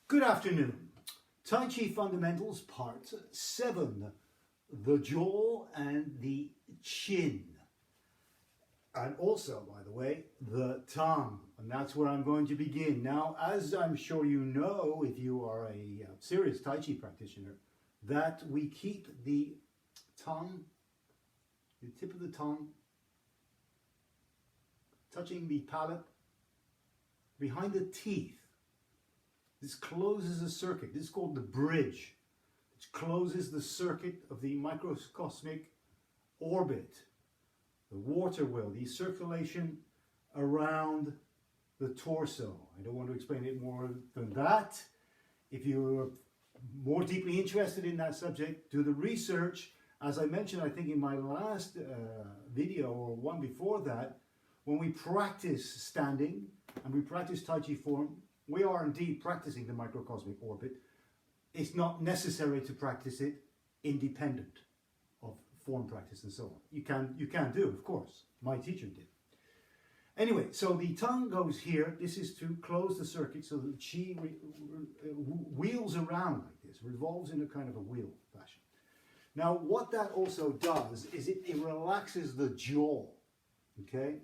Good afternoon. Tai Chi Fundamentals Part 7. The jaw and the chin. And also, by the way, the tongue. And that's where I'm going to begin. Now, as I'm sure you know, if you are a serious Tai Chi practitioner, that we keep the tongue, the tip of the tongue, touching the palate, behind the teeth. This closes a circuit. This is called the bridge, which closes the circuit of the microcosmic orbit, the water wheel, the circulation around the torso. I don't want to explain it more than that. If you're more deeply interested in that subject, do the research. As I mentioned, I think in my last video or one before that, when we practice standing and we practice Tai Chi form, we are indeed practicing the microcosmic orbit. It's not necessary to practice it independent of form practice and so on. You can do, of course. My teacher did. Anyway, so the tongue goes here. This is to close the circuit so the chi wheels around like this, revolves in a kind of a wheel fashion. Now, what that also does is it relaxes the jaw. Okay?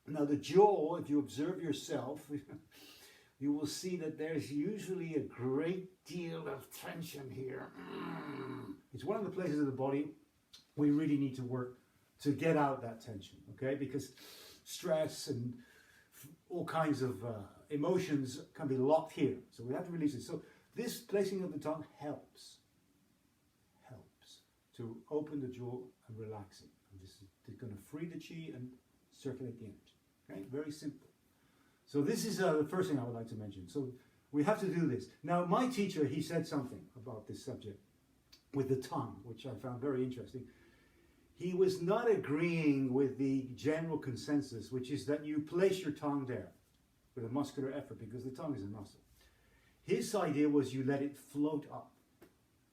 Now, the jaw, if you observe yourself, you will see that there's usually a great deal of tension here. It's one of the places of the body we really need to work to get out that tension, okay? Because stress and all kinds of emotions can be locked here. So we have to release it. So this placing of the tongue helps to open the jaw and relax it. And this is going to free the chi and circulate the energy, okay? Very simple. So this is the first thing I would like to mention. So we have to do this. Now, my teacher, he said something about this subject with the tongue, which I found very interesting. He was not agreeing with the general consensus, which is that you place your tongue there with a muscular effort because the tongue is a muscle. His idea was you let it float up.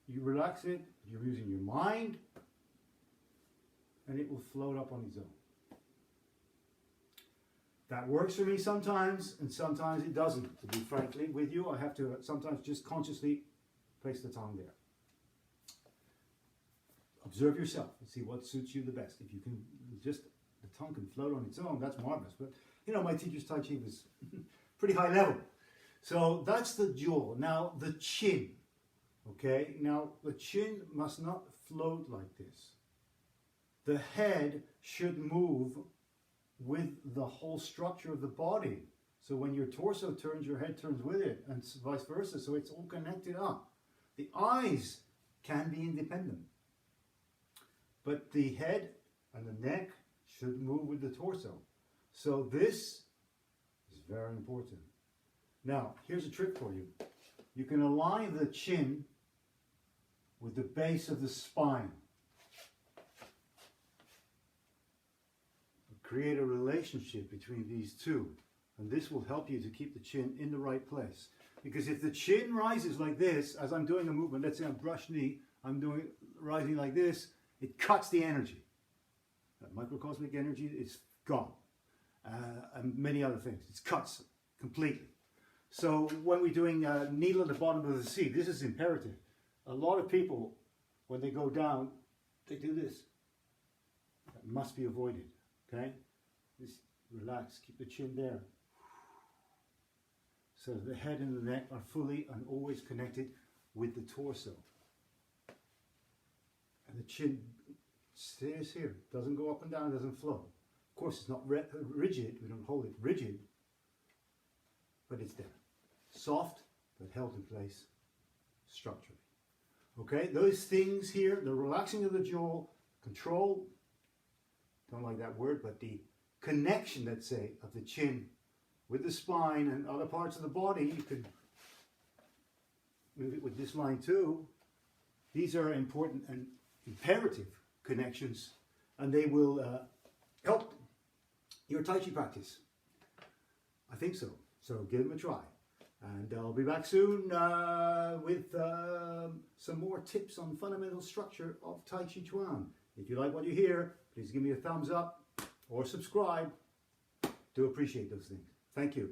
You relax it, you're using your mind, and it will float up on its own. That works for me sometimes, and sometimes it doesn't. To be frankly with you, I have to sometimes just consciously place the tongue there. Observe yourself and see what suits you the best. If you can just, the tongue can float on its own, that's marvelous. But, you know, my teacher's Tai Chi was pretty high level. So that's the jaw. Now, the chin. Okay? Now, the chin must not float like this. The head should move with the whole structure of the body. So when your torso turns, your head turns with it, and vice versa. So it's all connected up. The eyes can be independent, but the head and the neck should move with the torso. So this is very important. Now, here's a trick for you. You can align the chin with the base of the spine. Create a relationship between these two, and this will help you to keep the chin in the right place. Because if the chin rises like this, as I'm doing a movement, let's say I'm brush knee, I'm doing rising like this, it cuts the energy. That microcosmic energy is gone, and many other things. It cuts completely. So when we're doing needle at the bottom of the sea, this is imperative. A lot of people, when they go down, they do this. That must be avoided. Okay, just relax, keep the chin there. So the head and the neck are fully and always connected with the torso. And the chin stays here, doesn't go up and down, doesn't flow. Of course, it's not rigid, we don't hold it rigid, but it's there. Soft, but held in place structurally. Okay, those things here, the relaxing of the jaw, control, don't like that word, but the connection, let's say, of the chin with the spine and other parts of the body, you could move it with this line too. These are important and imperative connections, and they will help your Tai Chi practice. I think so. So give them a try. And I'll be back soon with some more tips on fundamental structure of Tai Chi Chuan. If you like what you hear, please give me a thumbs up or subscribe. Do appreciate those things. Thank you.